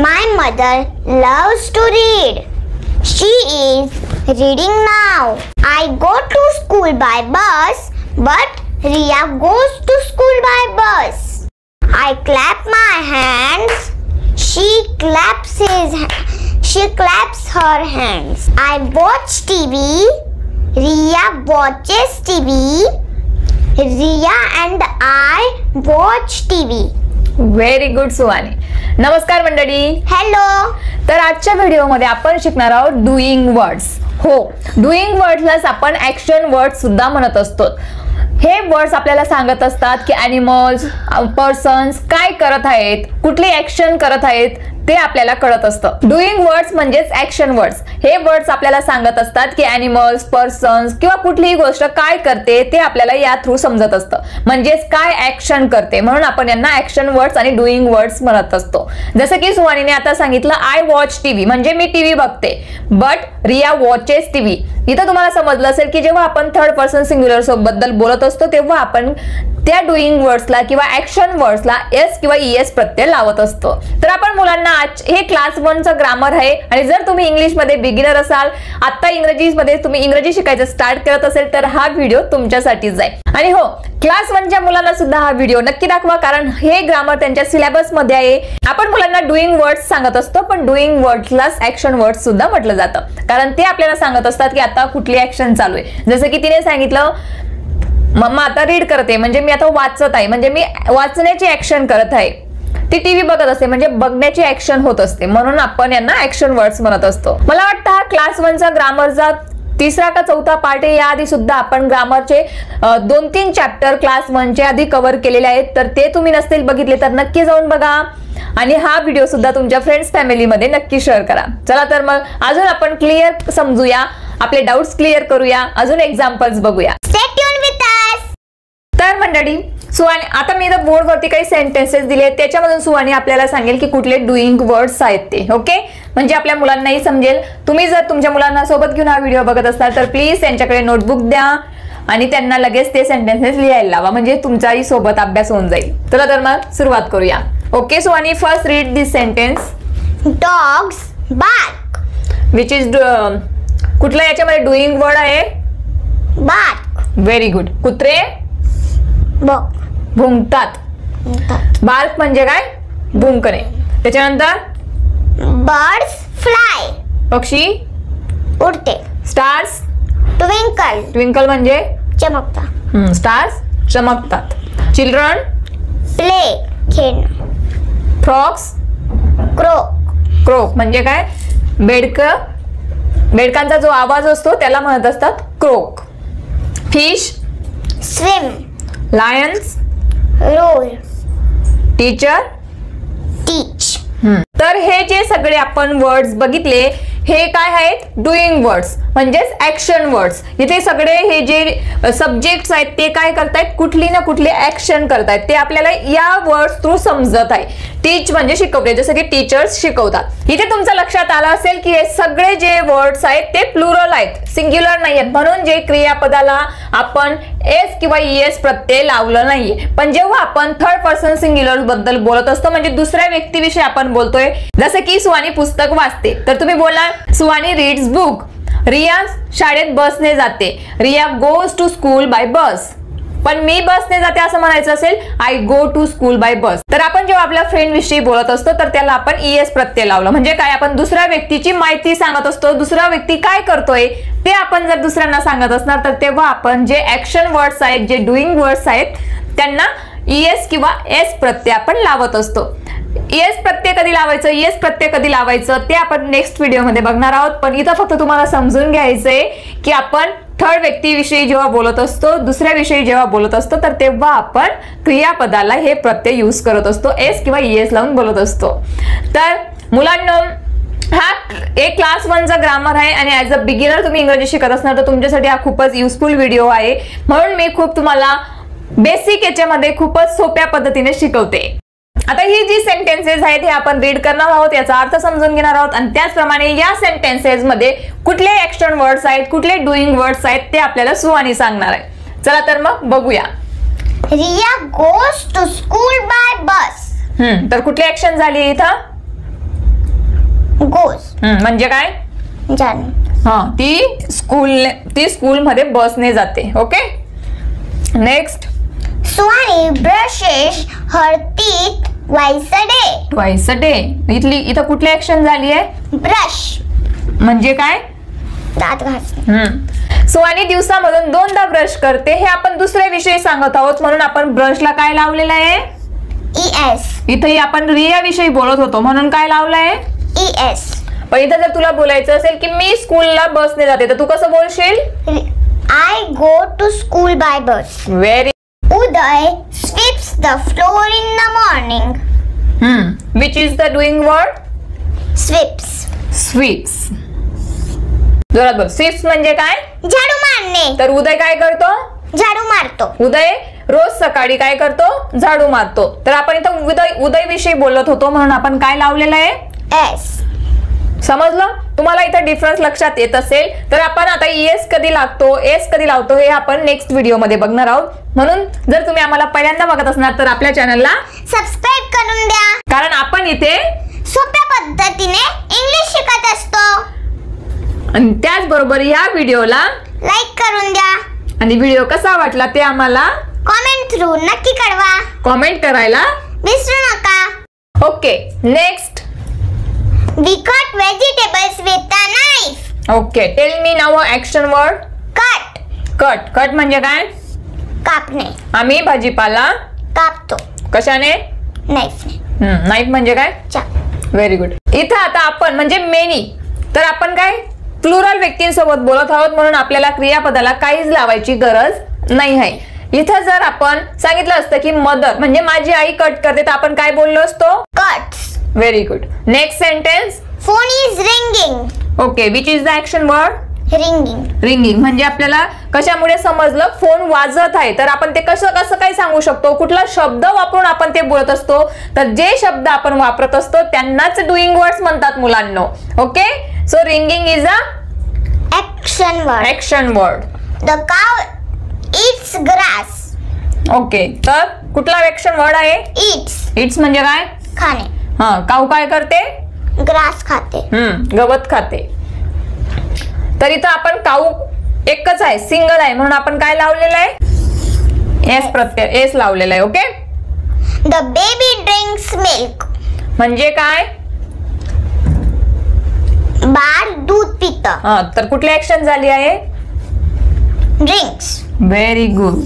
My mother loves to read. She is reading now. I go to school by bus, but Riya goes to school by bus. I clap my hands. She claps her hands. I watch TV. Riya watches TV. Riya and I watch TV. Very good Suhani. नमस्कार मंडळी. Hello. तर आजच्या व्हिडिओमध्ये आपण शिकणार आहोत doing words. हो, doing वर्ड्सलाच आपण ऍक्शन वर्ड्स सुद्धा म्हणत असतो. हे वर्ड्स आपल्याला सांगत असतात की ॲनिमल्स, पर्सन्स काय करत आहेत, कुठली ऍक्शन करत आहेत ते आपल्याला कळत असतं. डुईंग वर्ड्स म्हणजेच ऍक्शन वर्ड्स. हे वर्ड्स आपल्याला सांगत असतात की ॲनिमल्स, पर्सन्स किंवा कुठलीही गोष्ट काय करते ते आपल्याला या थ्रू समजत असतं. म्हणजेच काय ऍक्शन करते, म्हणून आपण यांना ऍक्शन वर्ड्स आणि डुईंग वर्ड्स म्हणत असतो. जसं की सुहानीने आता सांगितलं आय वॉच टीव्ही, म्हणजे मी टीव्ही बघते. But Riya watches TV. इथं तुम्हाला समजलं असेल की जेव्हा आपण थर्ड पर्सन सिंग्युलर बद्दल बोलत असतो तेव्हा आपण त्या डुईंग वर्ड्सला किंवा ऍक्शन वर्ड्सला एस किंवा ईएस प्रत्यय लावत असतो. तर आपण मुलांना आज हे क्लास 1चं ग्रामर आहे आणि जर तुम्ही इंग्लिशमध्ये बिगिनर असाल, आता इंग्रजीमध्ये तुम्ही इंग्रजी शिकायचं स्टार्ट करत असेल तर हा व्हिडिओ तुमच्यासाठीच आहे. आणि हो, क्लास 1च्या मुलांना सुद्धा हा व्हिडिओ नक्की दाखवा, कारण हे ग्रामर त्यांच्या सिलेबस मध्ये आहे. आपण मुलांना डुईंग वर्ड्स सांगत असतो, पण डुईंग वर्ड्सलाच ऍक्शन वर्ड्स सुद्धा म्हटलं जातं, कारण ते आपल्याला सांगत असतात की आता कुठली ऍक्शन चालू आहे. जसं की तिने सांगितलं मम्मा आता रीड करते, म्हणजे मी आता वाचत आहे, म्हणजे मी वाचण्याची ऍक्शन करत आहे. ती टीव्ही बघत असते, म्हणजे बघण्याची ऍक्शन होत असते, म्हणून आपण यांना ऍक्शन वर्ड्स म्हणत असतो. मला वाटतं हा क्लास 1चा ग्रामरचा 3रा का 4था पार्ट आहे. याआधी सुद्धा आपण ग्रामरचे 2-3 चॅप्टर क्लास 1चे आधी कव्हर केलेले आहेत, तर ते तुम्ही नसतील बघितले तर नक्की जाऊन बघा आणि हा व्हिडिओ सुद्धा तुमच्या फ्रेंड्स फॅमिलीमध्ये नक्की शेअर करा. चला तर मग अजून आपण क्लिअर समजूया, आपले डाऊट्स क्लिअर करूया, अजून एक्झाम्पल्स बघूया. Stay tuned with us. तर मंडळी, सुहानी आता मी इथं बोर्डवरती काही सेंटेन्सेस दिले, त्याच्यामधून सुहानी आपल्याला सांगेल की कुठले डुईंग वर्ड्स आहेत ते. ओके, म्हणजे आपल्या मुलांनाही समजेल. तुम्ही जर तुमच्या मुलांना सोबत घेऊन हा व्हिडिओ बघत असाल तर प्लीज त्यांच्याकडे नोटबुक द्या आणि त्यांना लगेच ते सेंटेन्सेस लिहायला लावा, म्हणजे तुमचाही सोबत अभ्यास होऊन जाईल. चला तर मग सुरुवात करूया. Okay Suhani, first read this sentence. Dogs bark. Which is कुठला याच्यामध्ये डुईंग वर्ड आहे? Bark. Very good. कुत्रे भुंकतात. बार्क म्हणजे काय? भुंकणे. त्याच्यानंतर Birds fly. पक्षी उडते. Stars Twinkle. ट्विंकल म्हणजे चमकता. स्टार्स चमकतात. Children Play. खेळणं. Frogs Croak. क्रोक म्हणजे काय? बेडकांचा जो आवाज असतो त्याला म्हणत असतात croak. Fish Swim. Lions Roar. Teacher Teach. तर हे जे सगळे आपण वर्ड्स बघितले हे काय आहेत? डुईंग वर्ड्स म्हणजेच ऍक्शन वर्ड्स. इथे सगळे हे जे सब्जेक्ट्स आहेत ते काय करतायत? कुठली ना कुठली ऍक्शन करतायत. ते आपल्याला या वर्ड्स थ्रू समजत आहे. टीच म्हणजे शिकवते, जसं की टीचर्स शिकवतात. इथे तुमच्या लक्षात आलं असेल की हे सगळे जे वर्ड्स आहेत ते प्लुरल आहेत, सिंग्युलर नाही आहेत, म्हणून जे क्रियापदाला आपण एस किंवा ईएस प्रत्यय लावलं नाहीये. पण जेव्हा आपण थर्ड पर्सन सिंग्युलर बद्दल बोलत असतो, म्हणजे दुसऱ्या व्यक्तीविषयी आपण बोलतोय, जसं की सुहानी पुस्तक वाचते, तर तुम्ही बोला सुहानी रीड्स बुक. रिया शाळेत बसने जाते. Riya goes to school by bus. पण मी बसने जाते असं म्हणायचं असेल I go to school by bus. तर आपण जेव्हा आपल्या फ्रेंड विषयी बोलत असतो तर त्याला आपण ईएस प्रत्यय लावलं, म्हणजे काय? आपण दुसऱ्या व्यक्तीची माहिती सांगत असतो. दुसरा व्यक्ती काय करतोय ते आपण जर दुसऱ्यांना सांगत असणार तर तेव्हा आपण जे ऍक्शन वर्ड्स आहेत, जे डुईंग वर्ड्स आहेत, त्यांना ईएस किंवा एस प्रत्यय आपण लावत असतो. ईएस प्रत्यय कधी लावायचं, ईएस प्रत्यय कधी लावायचं ते आपण नेक्स्ट व्हिडिओमध्ये बघणार आहोत. पण इथं फक्त तुम्हाला समजून घ्यायचंय की आपण थर्ड व्यक्तीविषयी जेव्हा बोलत असतो, दुसऱ्या विषयी जेव्हा बोलत असतो, तर तेव्हा आपण क्रियापदाला हे प्रत्यय यूज करत असतो, एस किंवा ईएस लावून बोलत असतो. तर मुलांनो, हा एक क्लास 1चा ग्रामर आहे आणि ऍज अ बिगिनर तुम्ही इंग्रजी शिकत असणार तर तुमच्यासाठी हा खूपच युजफुल व्हिडिओ आहे. म्हणून मी खूप तुम्हाला बेसिक याच्यामध्ये खूपच सोप्या पद्धतीने शिकवते. आता ही जी सेंटेन्सेस आहेत हे आपण रीड करणार आहोत, याचा अर्थ समजून घेणार आहोत आणि त्याचप्रमाणे या सेंटेन्सेस मध्ये कुठले ऍक्शन वर्ड्स आहेत, कुठले डुईंग वर्ड्स आहेत ते आपल्याला सुहानी सांगणार आहे. चला तर मग बघूया. Riya goes to school by bus. तर कुठली ऍक्शन झाली इथं? goes. म्हणजे काय? जाणे. ती स्कूल मध्ये बसने जाते. Okay. Next. Swani brushes her teeth twice a day. Twice a day. इथं कुठली ऍक्शन झाली आहे? ब्रश. म्हणजे काय? दात घासणे. सुहानी दिवसामधून 2दा ब्रश करते. हे आपण दुसऱ्या विषयी सांगत आहोत म्हणून आपण ब्रशला काय लावलेलं आहे? ES. इथेही आपण रिया विषयी बोलत होतो म्हणून काय लावलंय? ES. पण इथं जर तुला बोलायचं असेल की मी स्कूलला बसने जाते तर तू कसं बोलशील? I go to school by bus. Very. Uday sweeps the floor in the morning. Which is the doing word? Sweeps. Sweeps. जोरात बोल. स्वीप्स म्हणजे काय? झाडू मारणे. तर उदय काय करतो? झाडू मारतो. उदय रोज सकाळी काय करतो? झाडू मारतो. तर आपण इथं उदय विषयी बोलत होतो म्हणून आपण काय लावलेलं आहे? S. समजलं? तुम्हाला इथं डिफरन्स लक्षात येत असेल तर आपण आता ES कधी लागतो, S कधी लावतो हे आपण नेक्स्ट व्हिडिओ मध्ये बघणार आहोत. म्हणून जर तुम्ही आम्हाला पहिल्यांदा बघत असणार तर आपल्या चॅनलला सबस्क्राईब करून द्या, कारण आपण इथे सोप्या पद्धतीने इंग्लिश शिकत असतो. आणि त्याचबरोबर या व्हिडिओला लाईक करून द्या आणि व्हिडिओ कसा वाटला ते आम्हाला कमेंट थ्रू नक्की कळवा. कमेंट करायला विसरू नका. Okay. Next. We cut vegetables with a knife. Okay. Tell me now action word. Cut. Cut. Cut म्हणजे काय? कापणे. आम्ही भाजीपाला कापतो. कशाने? नाईफने. नाईफ म्हणजे काय? चाक. Very good. इथं आता आपण म्हणजे मेनी तर आपण काय प्लुरल व्यक्तींसोबत बोलत आहोत म्हणून आपल्याला क्रियापदाला काहीच लावायची गरज नाही आहे. इथं जर आपण सांगितलं असतं की मदर म्हणजे माझी आई कट करते तर आपण काय बोललो असतो? Cuts. Very good. Next sentence. Phone is ringing. Okay. Which is the action word? Ringing. Ringing म्हणजे आपल्याला कशामुळे समजलं? फोन वाजत आहे. तर आपण ते कसं काय सांगू शकतो? कुठला शब्द वापरून आपण ते बोलत असतो? तर जे शब्द आपण वापरत असतो त्यांनाच डुईंग वर्ड्स म्हणतात मुलांनो. Okay. So ringing is a Action word. Action word. The cow eats grass. Okay. तर कुठला ऍक्शन वर्ड आहे? Eats. इट्स म्हणजे काय? खाणे. काऊ काय करते? ग्रास खाते. गवत खाते. तर इथं आपण काऊ एकच आहे, सिंगल आहे म्हणून आपण काय लावलेलं आहे? एस प्रत्यय एस लावलेला आहे. Okay. The baby drinks milk. म्हणजे काय? बाळ दूध पितं. तर कुठली ऍक्शन झाली आहे? Drinks. Very good.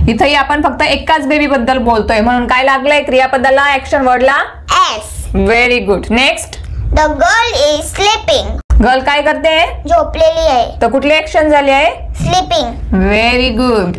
इथंही आपण फक्त एकाच बेबी बद्दल बोलतोय म्हणून काय लागलंय क्रियापदाला ऍक्शन वर्डला? S. Very good. Next. The girl is sleeping. Girl काय करते? झोपलेली आहे. तर कुठली ऍक्शन झाली आहे? Sleeping. Very good.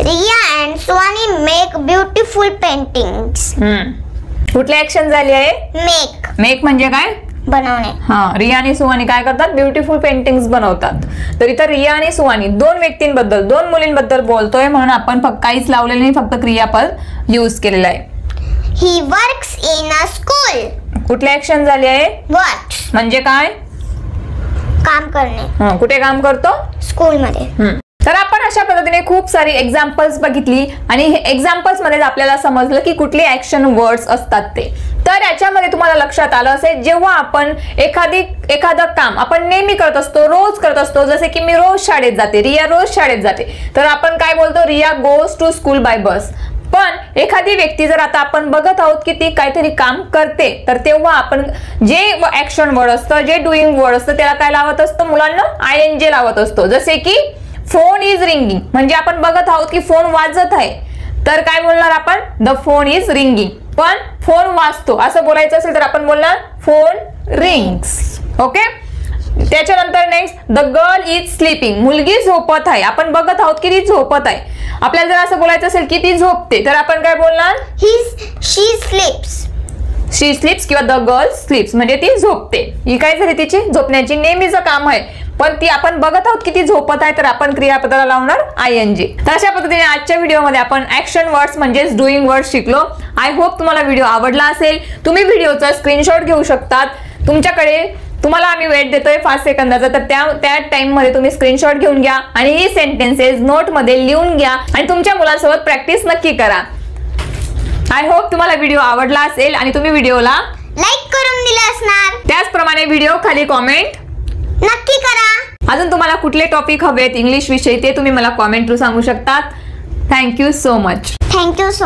Riya and Swani make beautiful paintings. कुठली ऍक्शन झाली आहे? Make. मेक म्हणजे काय? बनवणे. रिया आणि सुहानी काय करतात? ब्युटिफुल पेंटिंग्स बनवतात. तर इथं रिया आणि सुहानी दोन व्यक्तींबद्दल, दोन मुलींबद्दल बोलतोय म्हणून आपण फक्त काहीच लावलेलं नाही, फक्त क्रियापद यूज केलेलं आहे. He works in a school. कुठली ऍक्शन झाली आहे? Works. म्हणजे काय? काम करणे. कुठे काम करतो? स्कूल मध्ये. तर आपण अशा पद्धतीने खूप सारी एक्झाम्पल्स बघितली आणि हे एक्झाम्पल्स मध्ये आपल्याला समजलं की कुठले ऍक्शन वर्ड्स असतात ते. तर याच्यामध्ये तुम्हाला लक्षात आलं असेल जेव्हा आपण एखादं काम आपण नेहमी करत असतो, रोज करत असतो, जसे की मी रोज शाळेत जाते, रिया रोज शाळेत जाते, तर आपण काय बोलतो? Riya goes to school by bus. पण एखादी व्यक्ती जर आता आपण बघत आहोत की ती काहीतरी काम करते तर तेव्हा आपण जे ऍक्शन वर्ड असतं, जे डुईंग वर्ड असतं त्याला काय लावत असतो मुलांना? ING लावत असतो. जसे की फोन इज रिंगिंग म्हणजे आपण बघत आहोत की फोन वाजत आहे तर काय बोलणार आपण? The phone is ringing. पण फोन वाजतो असं बोलायचं असेल तर आपण बोलणार फोन रिंग्स. ओके. त्याच्यानंतर next. The girl is sleeping मुलगी झोपत आहे. आपण बघत आहोत की ती झोपत आहे. आपल्याला जर असं बोलायचं असेल की ती झोपते तर आपण काय बोलणार? She sleeps. शी स्लीप्स किंवा द गर्ल स्लीप्स म्हणजे ती झोपते. ही काय झाली? तिची झोपण्याची नेहमीचं काम आहे. पण ती आपण बघत आहोत की ती झोपत आहे तर आपण क्रियापदाला लावणार ING. तर अशा पद्धतीने आजच्या व्हिडिओमध्ये आपण ऍक्शन वर्ड्स म्हणजेच डुईंग वर्ड्स शिकलो. आय होप तुम्हाला व्हिडिओ आवडला असेल. तुम्ही व्हिडिओचा स्क्रीनशॉट घेऊ शकतात. तुम्हाला आम्ही वेट देतोय 5 सेकंदाचा तर त्या टाइम मध्ये तुम्ही स्क्रीनशॉट घेऊन घ्या आणि ही सेंटेन्सेस नोट मध्ये लिहून घ्या आणि तुमच्या मुलांसोबत प्रॅक्टिस नक्की करा. आय होप तुम्हाला व्हिडिओ आवडला असेल आणि तुम्ही व्हिडिओला लाईक करून दिले असणार. त्याचप्रमाणे व्हिडिओ खाली कॉमेंट नक्की करा. अजून तुम्हाला कुठले टॉपिक हवेत इंग्लिश विषयी ते तुम्ही मला कॉमेंट थ्रू सांगू शकतात. Thank you so much. Thank you so